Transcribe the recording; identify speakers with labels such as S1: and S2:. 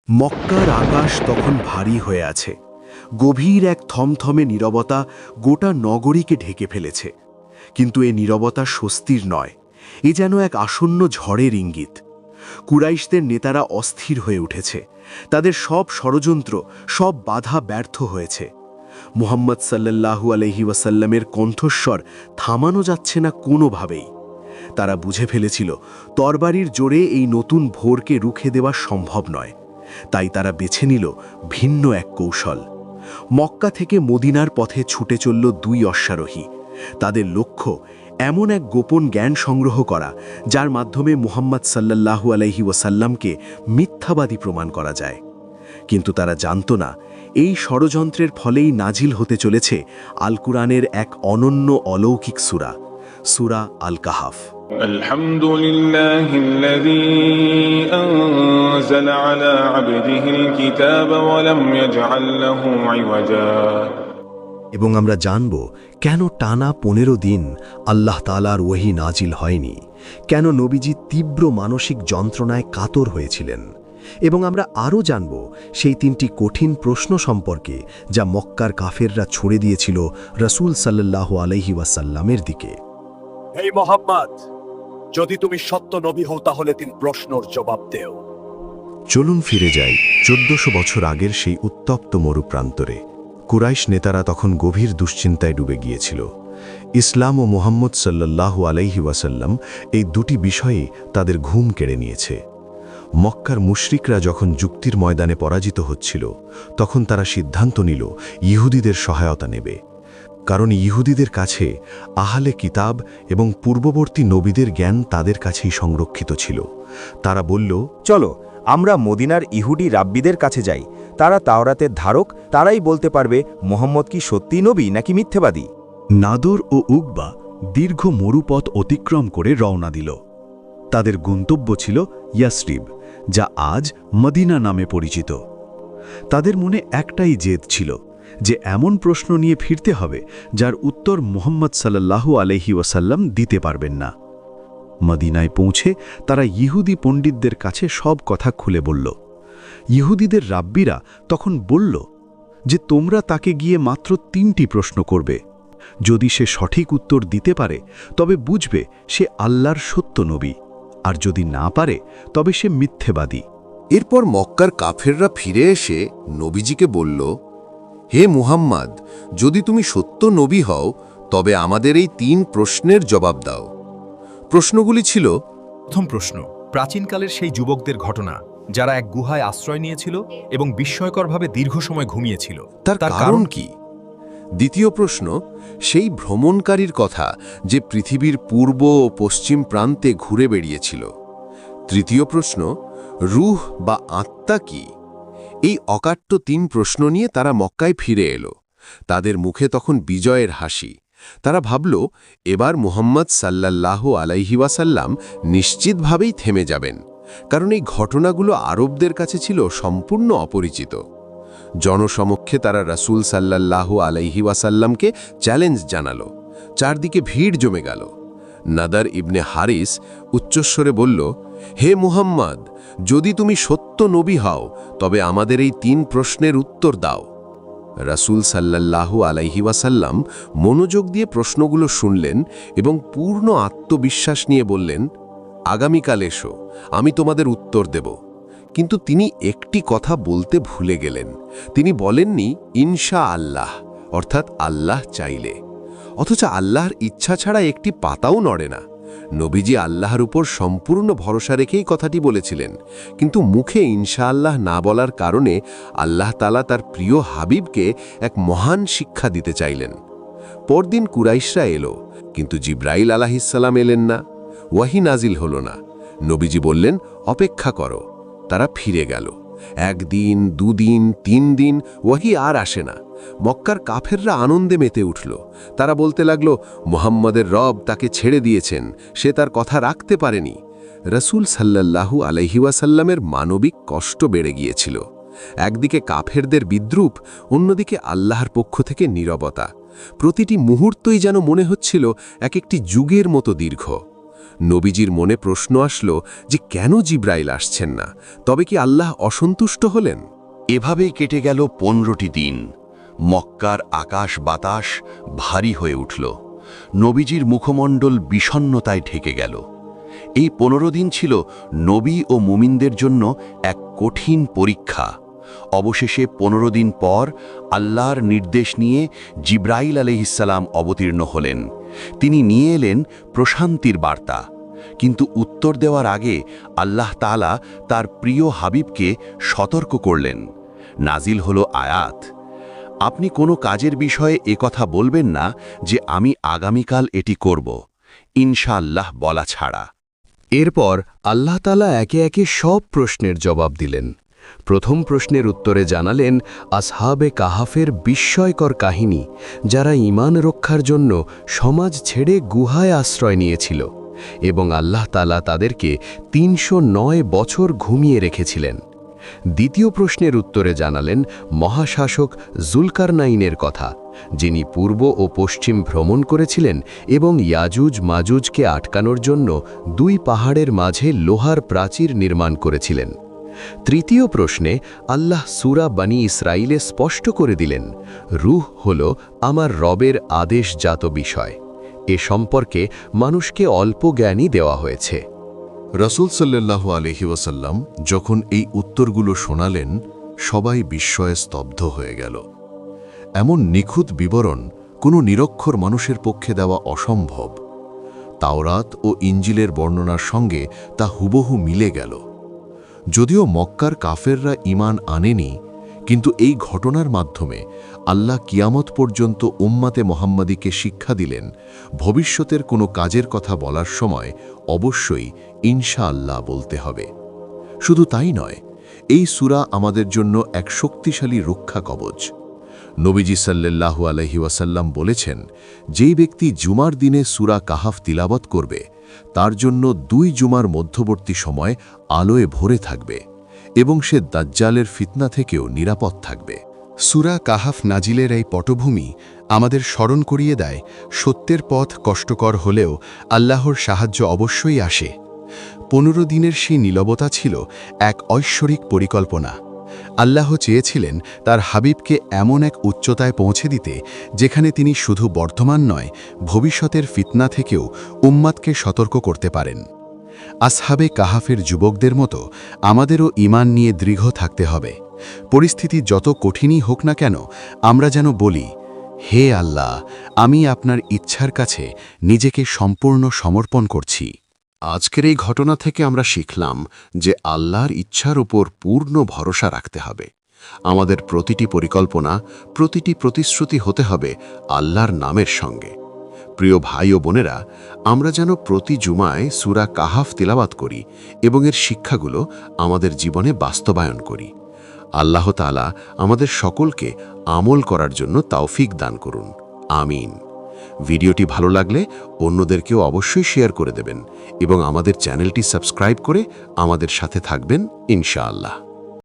S1: মক্কার আকাশ তখন ভারী হয়ে আছে। গভীর এক থমথমে নীরবতা গোটা নগরীকে ঢেকে ফেলেছে। কিন্তু এ নীরবতা স্বস্তির নয়, এ যেন এক আসন্ন ঝড়ের ইঙ্গিত। কুরাইশদের নেতারা অস্থির হয়ে উঠেছে। তাদের সব ষড়যন্ত্র, সব বাধা ব্যর্থ হয়েছে। মুহাম্মদ সাল্লাল্লাহু আলাইহি ওয়াসাল্লামের কণ্ঠস্বর থামানো যাচ্ছে না কোনোভাবেই। তারা বুঝে ফেলেছিল তরবারির জোরে এই নতুন ভোরকে রুখে দেওয়া সম্ভব নয়। তাই তারা বেছে নিল ভিন্ন এক কৌশল। মক্কা থেকে মদিনার পথে ছুটে চলল দুই অশ্বারোহী। তাদের লক্ষ্য এমন এক গোপন জ্ঞান সংগ্রহ করা যার মাধ্যমে মুহাম্মদ সাল্লাল্লাহু আলাইহি ওয়াসাল্লামকে মিথ্যাবাদী প্রমাণ করা যায়। কিন্তু তারা জানত না এই ষড়যন্ত্রের ফলেই নাজিল হতে চলেছে আল কুরআনের এক অনন্য অলৌকিক সূরা, সূরা আল কাহাফ।
S2: الحمد لله الذي أنزل على عبده الكتاب ولم يجعل له عوجا।
S3: এবং আমরা জানব কেন টানা 15 দিন আল্লাহ তাআলার ওহী নাজিল হয়নি, কেন নবীজি তীব্র মানসিক যন্ত্রণায় কাতর হয়েছিলেন। এবং আমরা আরও জানব সেই 3টি কঠিন প্রশ্ন সম্পর্কে যা মক্কার কাফেররা ছুড়ে দিয়েছিল রাসূল সাল্লাল্লাহু আলাইহি ওয়াসাল্লামের দিকে।
S4: এই মুহাম্মদ, যদি তুমি সত্য নবী হও তাহলে 3 প্রশ্নের জবাব দেও।
S3: চলুন ফিরে যাই 1400 বছর আগের সেই উত্তপ্ত মরুপ্রান্তরে। কুরাইশ নেতারা তখন গভীর দুশ্চিন্তায় ডুবে গিয়েছিল। ইসলাম ও মুহাম্মদ সাল্লাল্লাহু আলাইহি ওয়াসাল্লাম এই দুটি বিষয়ে তাদের ঘুম কেড়ে নিয়েছে। মক্কার মুশরিকরা যখন যুক্তির ময়দানে পরাজিত হচ্ছিল, তখন তারা সিদ্ধান্ত নিল ইহুদিদের সহায়তা নেবে। কারণ ইহুদিদের কাছে আহলে কিতাব এবং পূর্ববর্তী নবীদের জ্ঞান তাদের কাছেই সংরক্ষিত ছিল। তারা বলল,
S5: চলো আমরা মদিনার ইহুদি রাব্বিদের কাছে যাই। তারা তাওরাতের ধারক, তারাই বলতে পারবে মোহাম্মদ কি সত্যি নবী নাকি মিথ্যেবাদী।
S1: নাদর ও উকবা দীর্ঘ মরুপথ অতিক্রম করে রওনা দিল। তাদের গন্তব্য ছিল ইয়াসরিব, যা আজ মদিনা নামে পরিচিত। তাদের মনে একটাই জেদ ছিল যে এমন প্রশ্ন নিয়ে ফিরতে হবে যার উত্তর মুহাম্মদ সাল্লাল্লাহু আলাইহি ওয়াসাল্লাম দিতে পারবেন না। মদিনায় পৌঁছে তারা ইহুদি পণ্ডিতদের কাছে সব কথা খুলে বলল। ইহুদিদের রাব্বিরা তখন বলল যে তোমরা তাকে গিয়ে মাত্র 3টি প্রশ্ন করবে। যদি সে সঠিক উত্তর দিতে পারে তবে বুঝবে সে আল্লাহর সত্য নবী, আর যদি না পারে তবে সে মিথ্যেবাদী।
S6: এরপর মক্কার কাফেররা ফিরে এসে নবীজিকে বলল, হে মুহাম্মদ, যদি তুমি সত্য নবী হও তবে আমাদের এই 3 প্রশ্নের জবাব দাও। প্রশ্নগুলি ছিল:
S7: প্রথম প্রশ্ন, প্রাচীনকালের সেই যুবকদের ঘটনা যারা এক গুহায় আশ্রয় নিয়েছিল এবং বিস্ময়করভাবে দীর্ঘ সময় ঘুমিয়েছিল,
S6: তার কারণ কি? দ্বিতীয় প্রশ্ন, সেই ভ্রমণকারীর কথা যে পৃথিবীর পূর্ব ও পশ্চিম প্রান্তে ঘুরে বেড়িয়েছিল। তৃতীয় প্রশ্ন, রূহ বা আত্মা কি? এই অকাট্য 3 প্রশ্ন নিয়ে তারা মক্কায় ফিরে এলো। তাদের মুখে তখন বিজয়ের হাসি। তারা ভাবল এবার মুহাম্মদ সাল্লাল্লাহু আলাইহি ওয়াসাল্লাম নিশ্চিতভাবেই থেমে যাবেন, কারণ এই ঘটনাগুলো আরবদের কাছে ছিল সম্পূর্ণ অপরিচিত। জনসমক্ষে তারা রাসূল সাল্লাল্লাহু আলাইহি ওয়াসাল্লামকে চ্যালেঞ্জ জানালো। চারদিকে ভিড় জমে গেল। নাদার ইবনে হারিস উচ্চস্বরে বলল, হে মুহাম্মদ, যদি তুমি সত্য নবী হও তবে আমাদের এই 3 প্রশ্নের উত্তর দাও। রাসূল সাল্লাল্লাহু আলাইহি ওয়াসাল্লাম মনোযোগ দিয়ে প্রশ্নগুলো শুনলেন এবং পূর্ণ আত্মবিশ্বাস নিয়ে বললেন, আগামীকাল এসো, আমি তোমাদের উত্তর দেব। কিন্তু তিনি একটি কথা বলতে ভুলে গেলেন। তিনি বলেননি ইনশা আল্লাহ, অর্থাৎ আল্লাহ চাইলে। অথচ আল্লাহর ইচ্ছা ছাড়া একটি পাতাও নড়ে না। নবীজি আল্লাহর উপর সম্পূর্ণ ভরসা রেখেই কথাটি বলেছিলেন, কিন্তু মুখে ইনশাআল্লাহ না বলার কারণে আল্লাহ তাআলা তার প্রিয় হাবিবকে এক মহান শিক্ষা দিতে চাইলেন। পরদিন কুরাইশরা এলো, কিন্তু জিব্রাইল আলাইহিসসালাম এলেন না। ওয়াহি নাজিল হলো না। নবীজি বললেন, অপেক্ষা করো। তারা ফিরে গেল। 1 দিন, 2 দিন, 3 দিন, ওয়াহি আর আসে না। মক্কার কাফেররা আনন্দে মেতে উঠল। তারা বলতে লাগল, মুহাম্মদের রব তাকে ছেড়ে দিয়েছেন, সে তার কথা রাখতে পারেনি। রাসূল সাল্লাল্লাহু আলাইহি ওয়াসাল্লামের মানবিক কষ্ট বেড়ে গিয়েছিল। একদিকে কাফেরদের বিদ্রূপ, অন্যদিকে আল্লাহর পক্ষ থেকে নীরবতা। প্রতিটি মুহূর্তই যেন মনে হচ্ছিল এক একটি যুগের মতো দীর্ঘ। নবীজির মনে প্রশ্ন আসলো যে কেন জিব্রাইল আসছেন না, তবে কি আল্লাহ অসন্তুষ্ট হলেন?
S1: এভাবেই কেটে গেল 15টি দিন। মক্কার আকাশ বাতাস ভারী হয়ে উঠল। নবীজির মুখমণ্ডল বিষণ্ণতায় ঢেকে গেল। এই 15 দিন ছিল নবী ও মুমিনদের জন্য এক কঠিন পরীক্ষা। অবশেষে 15 দিন পর আল্লাহর নির্দেশ নিয়ে জিব্রাইল আলাইহিসসালাম অবতীর্ণ হলেন। তিনি নিয়ে এলেন প্রশান্তির বার্তা। কিন্তু উত্তর দেওয়ার আগে আল্লাহ তাআলা তার প্রিয় হাবিবকে সতর্ক করলেন। নাজিল হলো আয়াত, আপনি কোনো কাজের বিষয়ে একথা বলবেন না যে আমি আগামীকাল এটি করব, ইনশাআল্লাহ বলা ছাড়া।
S6: এরপর আল্লাহ তাআলা একে একে সব প্রশ্নের জবাব দিলেন। প্রথম প্রশ্নের উত্তরে জানালেন আসহাবে কাহাফের বিস্ময়কর কাহিনী, যারা ঈমান রক্ষার জন্য সমাজ ছেড়ে গুহায় আশ্রয় নিয়েছিল এবং আল্লাহ তাআলা তাদেরকে 309 বছর ঘুমিয়ে রেখেছিলেন। দ্বিতীয় প্রশ্নের উত্তরে জানালেন মহাশাসক জুলকারনাইনের কথা, যিনি পূর্ব ও পশ্চিম ভ্রমণ করেছিলেন এবং ইয়াজুজ মাজুজকে আটকানোর জন্য 2 পাহাড়ের মাঝে লোহার প্রাচীর নির্মাণ করেছিলেন। তৃতীয় প্রশ্নে আল্লাহ সূরা বনী ইসরাইলে স্পষ্ট করে দিলেন, রূহ হল আমার রবের আদেশজাত বিষয়। এ সম্পর্কে মানুষকে অল্প জ্ঞানই দেওয়া হয়েছে।
S3: রাসূল সাল্লাল্লাহু আলাইহি ওয়াসাল্লাম যখন এই উত্তরগুলো শোনালেন, সবাই বিস্ময়ে স্তব্ধ হয়ে গেল। এমন নিখুঁত বিবরণ কোনো নিরক্ষর মানুষের পক্ষে দেওয়া অসম্ভব। তাওরাত ও ইঞ্জিলের বর্ণনার সঙ্গে তা হুবহু মিলে গেল। যদিও মক্কার কাফেররা ঈমান আনেনি, কিন্তু এই ঘটনার মাধ্যমে আল্লাহ কিয়ামত পর্যন্ত উম্মাতে মুহাম্মাদীকে শিক্ষা দিলেন, ভবিষ্যতের কোনো কাজের কথা বলার সময় অবশ্যই ইনশাআল্লাহ বলতে হবে। শুধু তাই নয়, এই সূরা আমাদের জন্য এক শক্তিশালী রক্ষা কবচ। নবীজি সাল্লাল্লাহু আলাইহি ওয়াসাল্লাম বলেছেন, যেই ব্যক্তি জুমার দিনে সূরা কাহাফ তিলাওয়াত করবে, তার জন্য 2 জুমার মধ্যবর্তী সময় আলোয় ভরে থাকবে এবং সে দাজ্জালের ফিতনা থেকেও নিরাপদ থাকবে।
S8: সূরা কাহাফ নাজিলের এই পটভূমি আমাদের স্মরণ করিয়ে দেয়, সত্যের পথ কষ্টকর হলেও আল্লাহর সাহায্য অবশ্যই আসে। 15 দিনের সেই নীরবতা ছিল এক ঐশ্বরিক পরিকল্পনা। আল্লাহ চেয়েছিলেন তার হাবিবকে এমন এক উচ্চতায় পৌঁছে দিতে, যেখানে তিনি শুধু বর্তমান নয়, ভবিষ্যতের ফিতনা থেকেও উম্মাদকে সতর্ক করতে পারেন। আসহাবে কাহাফের যুবকদের মতো আমাদেরও ঈমান নিয়ে দৃঢ় থাকতে হবে। পরিস্থিতি যত কঠিনই হোক না কেন, আমরা যেন বলি, হে আল্লাহ, আমি আপনার ইচ্ছার কাছে নিজেকে সম্পূর্ণ সমর্পণ করছি।
S3: আজকের এই ঘটনা থেকে আমরা শিখলাম যে আল্লাহর ইচ্ছার উপর পূর্ণ ভরসা রাখতে হবে। আমাদের প্রতিটি পরিকল্পনা, প্রতিটি প্রতিশ্রুতি হতে হবে আল্লাহর নামের সঙ্গে। প্রিয় ভাই ও বোনেরা, আমরা যেন প্রতি জুমায় সূরা কাহাফ তিলাওয়াত করি এবং এর শিক্ষাগুলো আমাদের জীবনে বাস্তবায়ন করি। আল্লাহ তাআলা আমাদের সকলকে আমল করার জন্য তৌফিক দান করুন। আমিন। ভিডিওটি ভালো লাগলে অন্যদেরকেও অবশ্যই শেয়ার করে দেবেন এবং আমাদের চ্যানেলটি সাবস্ক্রাইব করে আমাদের সাথে থাকবেন ইনশাআল্লাহ।